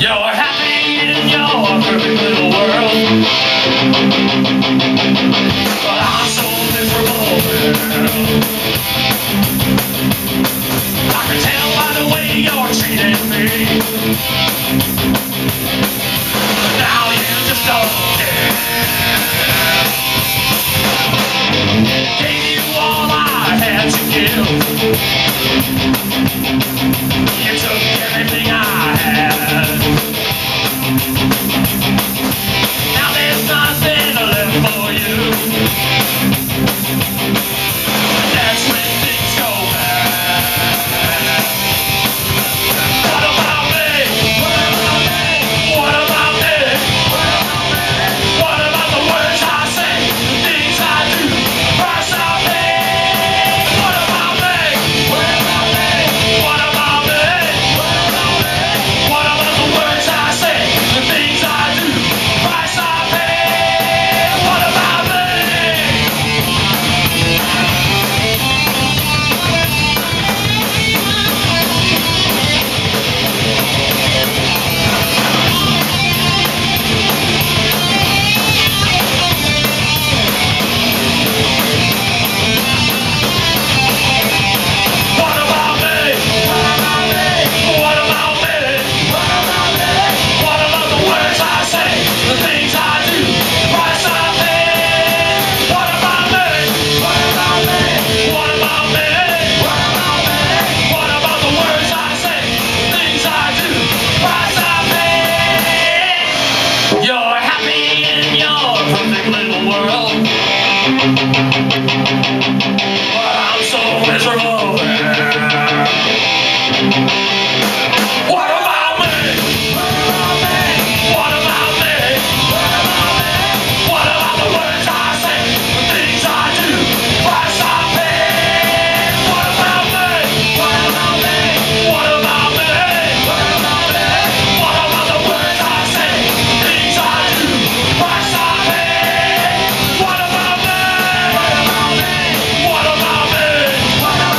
You're happy in your perfect little world, but I'm so miserable. I can tell by the way you're treating me. Now you just don't care. Gave you all I had to give. You took everything I had. Now there's nothing left for you. That's when things go bad. What about me? What about me? What about me? What about the words I say, the things I do, the price I pay? What about me? What about me? What about me? What about the words I say, the things I do, the price I pay? What about me? What about me? What about me? What about me? What about me? What about the words I say, the things I do, the price I pay? What about me? What about me? What about me? What about me? What about the words I say, the things I do, the price I pay? You're happy in your perfect little world, but I'm so miserable. What about me? What about me? What about me? What about me? What about the words I say, the things I do, the price I pay? What about me? What about me? What about me? What about me? What about the words I say, the things I do, the price I pay? What about me? What about me? What about me? What about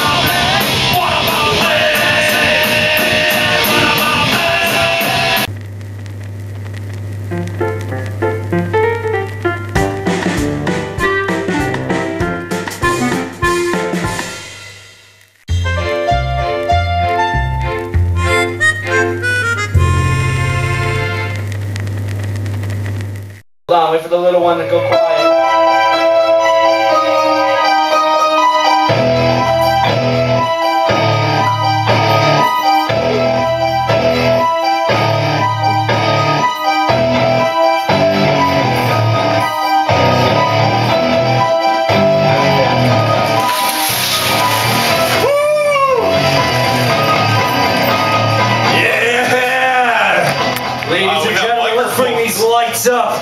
me? What about me? Hold on, wait for the little one to go quiet. Ladies and gentlemen, let's bring these lights up.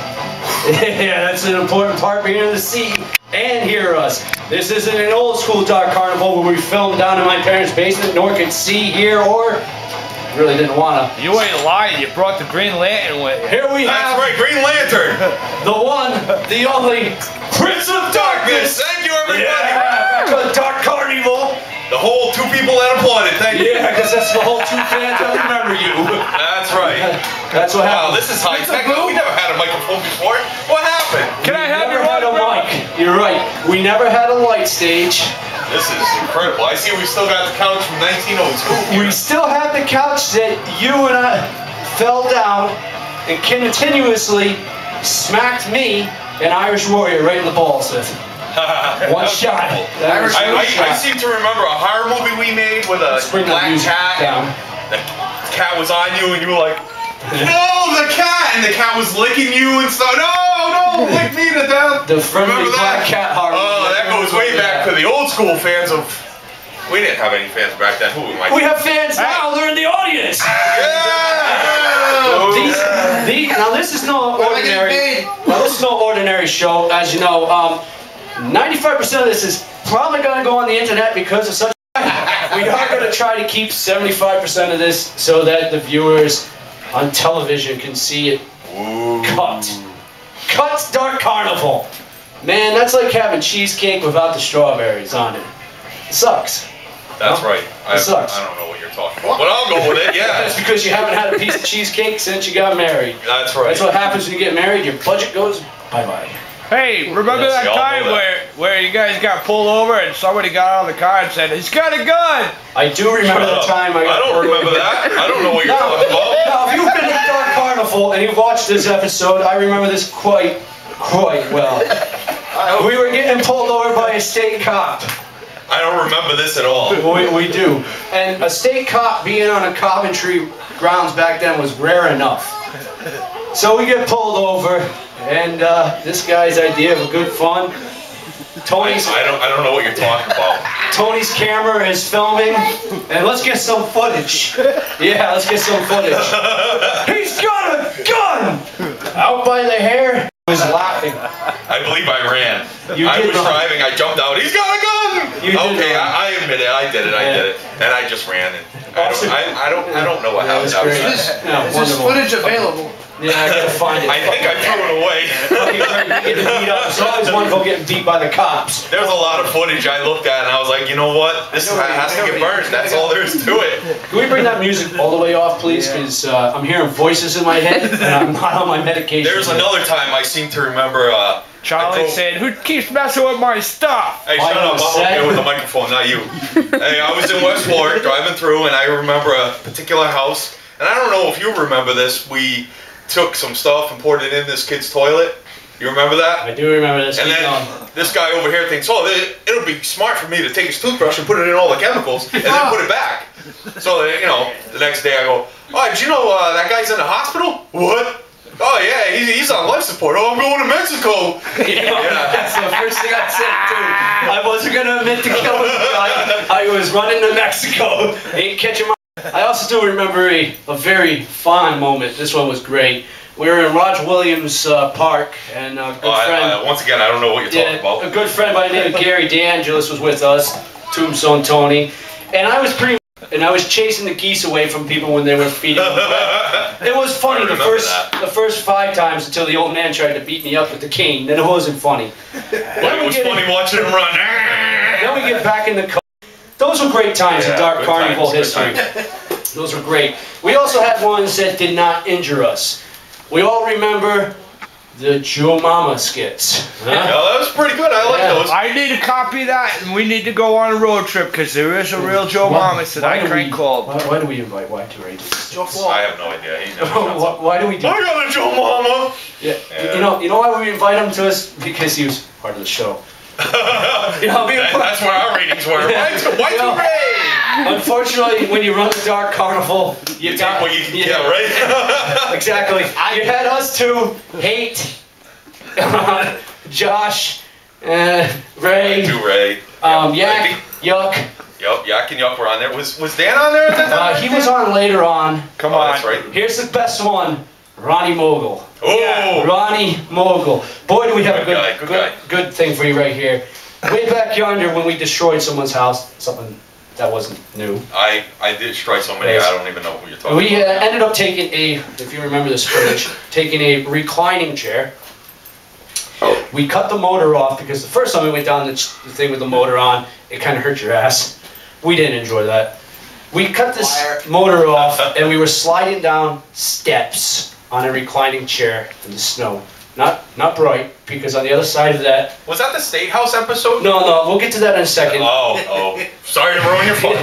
Yeah, that's an important part. Being able to see and hear us. This isn't an old school Dark Carnival where we filmed down in my parents' basement, nor could see, hear, or really didn't wanna. You ain't lying. You brought the Green Lantern with you. Here we have. That's right, Green Lantern. The one, the only Prince of Darkness. Thank you, everybody. Yeah, back on Dark Carnival. The whole two people that applauded. Thank you. Yeah, because that's the whole two fans that remember you. That's right. That's what happened. Wow, this is high tech. We never had a microphone before. What happened? Can I have Never your had a autograph? mic. You're right. We never had a light stage. This is incredible. I see we still got the couch from 1902. We still have the couch that you and I fell down and continuously smacked me, an Irish Warrior, right in the balls with. One shot. I seem to remember a horror movie we made with a black cat. The cat was on you and you were like, no, the cat! And the cat was licking you and stuff. No, lick me to death. The friendly black cat horror. Oh, that goes way back to the old school fans of... We didn't have any fans back then. Who we have fans now. They're in the audience. Now this is no ordinary. Well, this is no ordinary show, as you know. 95% of this is probably going to go on the internet because of such. We are going to try to keep 75% of this so that the viewers on television can see it cut. Cut Dark Carnival. Man, that's like having cheesecake without the strawberries on it. It sucks. That's right. It sucks. I don't know what you're talking about, but I'll go with it. Yeah. That's because you haven't had a piece of cheesecake since you got married. That's right. That's what happens when you get married. Your budget goes bye-bye. Hey, remember Yes, that we all time know that. where you guys got pulled over and somebody got out of the car and said, he's got a gun? I do remember the time I got don't pulled remember over. that. I don't know what you're talking about. Now, if you've been to Dark Carnival and you've watched this episode, I remember this quite well. We were getting pulled over by a state cop. I don't remember this at all. We do. And a state cop being on a Coventry grounds back then was rare enough. So we get pulled over, and this guy's idea of a good fun. I don't know what you're talking about. Tony's camera is filming, and let's get some footage. Yeah, let's get some footage. He's got a gun! Out by the hair. He was laughing. I believe I ran. You I did was run. driving. I jumped out. He's got a gun. You did Okay, run. I admit it. I did it. I did it. And I just ran. And I don't know what happened. That was great. That was- Yeah, Is this wonderful. footage available? Yeah, I gotta find it. I think I threw it away. Getting beat up. It's always wonderful getting beat by the cops. There's a lot of footage I looked at, and I was like, you know what? This has to get burned. That's all there is to it. Can we bring that music all the way off, please? Because I'm hearing voices in my head, and I'm not on my medication. There's another time I seem to remember. Charlie said, who keeps messing with my stuff? Hey, shut up! I'm okay with the microphone, not you. Hey, I was in West Florida driving through, and I remember a particular house. And I don't know if you remember this. We took some stuff and poured it in this kid's toilet. You remember that? I do remember this. And Keep then going. this guy over here thinks, oh, it'll be smart for me to take his toothbrush and put it in all the chemicals and then put it back. So, you know, the next day I go, oh, did you know that guy's in the hospital? What? Oh, yeah, he's on life support. Oh, I'm going to Mexico. That's the first thing I said, too. I wasn't going to admit to killing the guy. I was running to Mexico. Ain't catching my... I also do remember a very fond moment. This one was great. We were in Roger Williams Park, and a good friend... once again, I don't know what you're talking about. A good friend by the name of Gary DeAngelis was with us, Tombstone Tony, and I was chasing the geese away from people when they were feeding them. It was funny I the remember first 5 times until the old man tried to beat me up with the cane. Then it wasn't funny. But it was funny watching him run. Then we get back in the car. Those were great times in Dark good Carnival times, good history. Those were great. We also had ones that did not injure us. We all remember the Joe Mama skits. Huh? Yeah, that was pretty good. I like those. I need a copy of that, and we need to go on a road trip because there is a real Joe Mamas that I crank called. Why do we invite Y2A? Joe Flaw. I have no idea. He never shuts up. Why do we do I got a Joe Mama. Yeah. Yeah. You know why we invite him to us? Because he was part of the show. You know, That's where our ratings were. Why too Ray? Unfortunately, when you run the Dark Carnival, you Take what you can get, right? Exactly. You had us two hate Josh, Ray, Too Ray. Yak, Yuck. Yep, Yak and Yuck were on there. Was Dan on there at that time? He was on later on. Come Oh, on. that's right. Here's the best one, Ronnie Mogul. Oh! Ronnie Mogul. Boy, do we have a Good guy, good guy. good thing for you right here. Way back yonder when we destroyed someone's house, something that wasn't new. I did destroy so many, I don't even know who you're talking We about. ended up taking if you remember this footage, taking a reclining chair. We cut the motor off because the first time we went down the thing with the motor on, it kind of hurt your ass. We didn't enjoy that. We cut this motor off and we were sliding down steps on a reclining chair in the snow. Not bright, because on the other side of that... Was that the State House episode? No, we'll get to that in a second. Oh. Sorry to ruin your fun.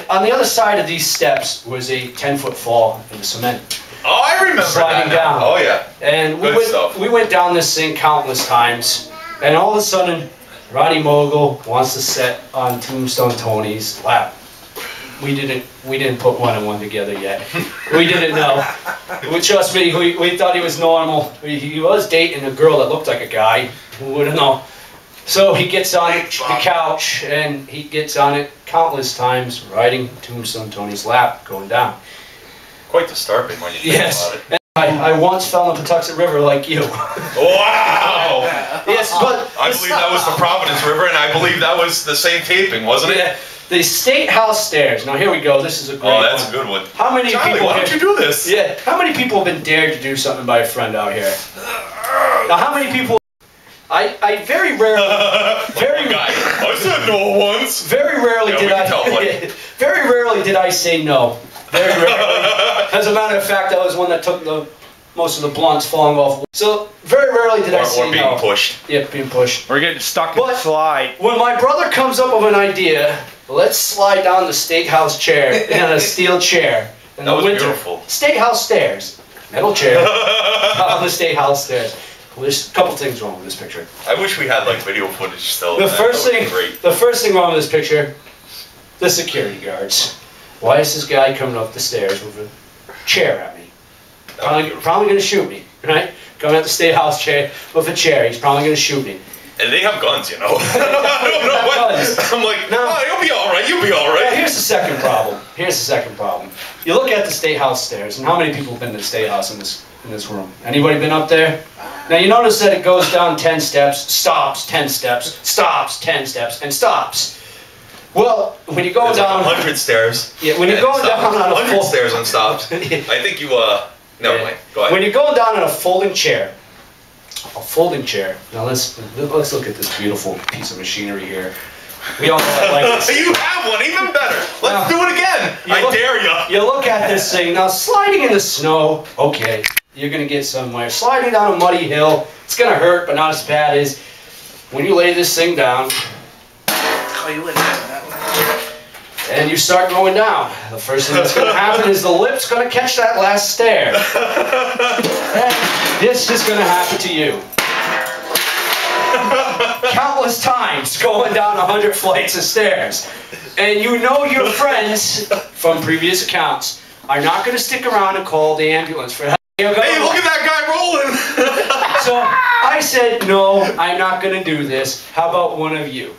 On the other side of these steps was a 10-foot fall in the cement. Oh, I remember Sliding that. down. Oh, yeah. And Good stuff. we went down this thing countless times, and all of a sudden, Ronnie Mogul wants to sit on Tombstone Tony's lap. We didn't put one and one together yet. We didn't know. Trust me, we thought he was normal. He was dating a girl that looked like a guy. We wouldn't know. So he gets on the couch, and he gets on it countless times, riding Tombstone Tony's lap, going down. Quite disturbing when you think Yes. about it. I once fell in the Patuxent River like you. Wow! Yes, but I believe that was the Providence River, and I believe that was the same taping, wasn't it? yeah, the State House stairs. Now here we go. This is a great Oh, that's one. a good one. How many Charlie, people? why don't you do this? Yeah. How many people have been dared to do something by a friend out here? Now, how many people I very rarely, I said no once. very rarely Yeah, did we can tell, buddy. very rarely did I say no. Very rarely. As a matter of fact, I was one that took most of the blunts falling off. So very rarely did I say Or being no. pushed. Yeah, being pushed. We're getting stuck in the But- slide. When my brother comes up with an idea, let's slide down the steakhouse chair in a steel chair in That the was winter. beautiful. Steakhouse stairs, metal chair on the steakhouse stairs. Well, there's a couple things wrong with this picture. I wish we had like video footage still. The of that. first That would thing, be great. the first thing wrong with this picture, the security guards. Why is this guy coming up the stairs with a chair at me? That was beautiful. Probably gonna shoot me, right? Coming at the steakhouse chair with a chair, he's probably gonna shoot me. And they have guns, you know. I don't know what. I'm like, No. oh, you'll be all right. You'll be all Now, right. here's the second problem. Here's the second problem. You look at the State House stairs, and how many people have been to the State House in this room? Anybody been up there? Now you notice that it goes down 10 steps, stops 10 steps, stops 10 steps, and stops. Well, when you go There's down, like 100 stairs. yeah, when you're and going down stops. on a 100 full, stairs and stops. I think you never mind. Go ahead. when you're going down on a folding chair, Now let's look at this beautiful piece of machinery here. We all know I like this. You have one, even better. Now, Let's do it again. you I look- dare ya. You look at this thing, now sliding in the snow, okay, you're gonna get somewhere. Sliding down a muddy hill, it's gonna hurt, but not as bad as when you lay this thing down and you start going down. The first thing that's gonna happen is the lip's gonna catch that last stair. And this is gonna happen to you. Countless times going down 100 flights of stairs. And you know your friends from previous accounts are not going to stick around and call the ambulance for help. Hey, look at that guy rolling. So I said, no, I'm not going to do this. How about one of you?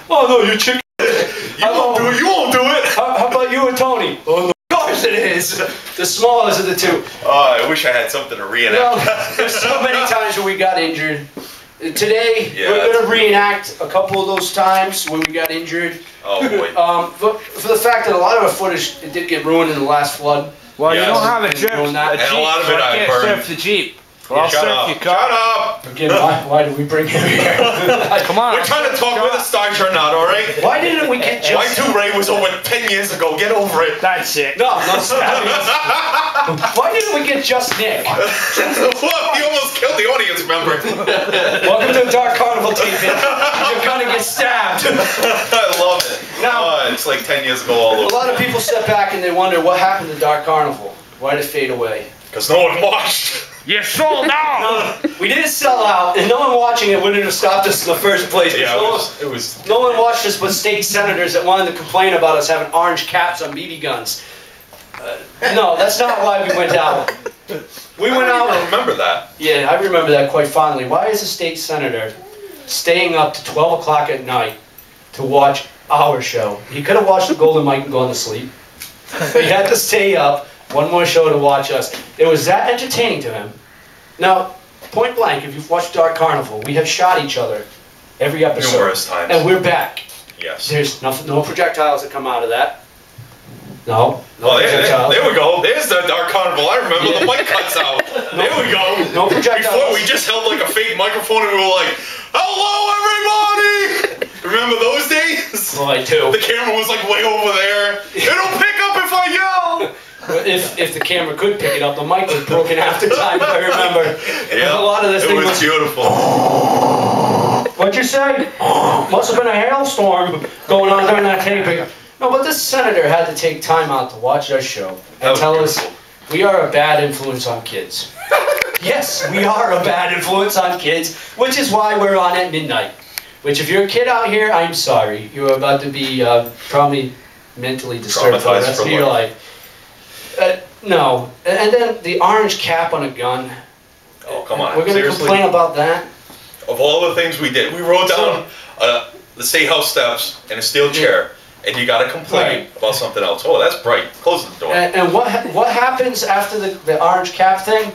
Oh no, you chicken. You won't do it. You won't do it. How about you and Tony? Oh, no. Of course it is. The smallest of the two. Oh, I wish I had something to reenact. Well, there's so many times where we got injured. Today, Yeah, we're going that's- to reenact a couple of those times when we got injured. Oh boy. But for the fact that a lot of our footage it did get ruined in the last flood. Well, Yes. you don't have a And Jeep, doing that. a And a Jeep, lot of so it I I can't burned. surf the Jeep. Well, I'll Shut surf up. your Shut car. up. Again, why did we bring him here? Come on. We're trying to talk with a stars or not, all right? Why didn't we get My just... 2 Ray was over 10 years ago. Get over it. That's it. No, not stabbing us. Why didn't we get just Nick? Look, you almost killed the audience member. Welcome to the Dark Carnival TV. You're gonna get stabbed. I love it. Now- It's like 10 years ago all A over. lot of people step back and they wonder what happened to Dark Carnival. Why did it fade away? Because no one watched. You're sold out. We didn't sell out, and no one watching it wouldn't have stopped us in the first place. Yeah, No- it was. No one watched us but state senators that wanted to complain about us having orange caps on BB guns. No, that's not why we went out. We went I out. don't even remember that. Yeah, I remember that quite fondly. Why is a state senator staying up to 12 o'clock at night to watch our show? He could have watched the Golden Mike and gone to sleep. He had to stay up, one more show to watch us. It was that entertaining to him. Now, point blank, if you've watched Dark Carnival, we have shot each other every episode. Numerous times. And we're back. Yes. There's no projectiles that come out of that. No Oh, projectiles. there we go. There's the Dark Carnival. I remember the mic cuts out. There we go. No projectiles. Before we just held like a fake microphone and we were like, "Hello, everybody!" Remember those days? Well, I do. The camera was like way over there. It'll pick up if I yell. If the camera could pick it up, the mic was broken half the time, if I remember. Yeah, A lot of this it thing was was... beautiful. What'd you say? Must have been a hailstorm going on during that taping. No, but this senator had to take time out to watch our show That and was tell us beautiful. we are a bad influence on kids. Yes, we are a bad influence on kids, which is why we're on at midnight. Which, if you're a kid out here, I'm sorry. You're about to be probably mentally disturbed for the Traumatized rest for of your life. life. No. And then the orange cap on a gun. Oh, come on. We're going to Seriously? complain about that? Of all the things we did, we rode down the State House steps in a steel chair, and you gotta complain Right. about something else. Oh, that's bright. Close the door. And what happens after the orange cap thing?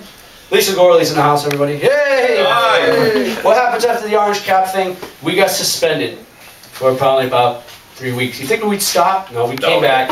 Lisa Gorley's in the house, everybody. Yay! Hi. Yay! What happens after the orange cap thing? We got suspended for probably about 3 weeks. You think we'd stop? No, we came No. back.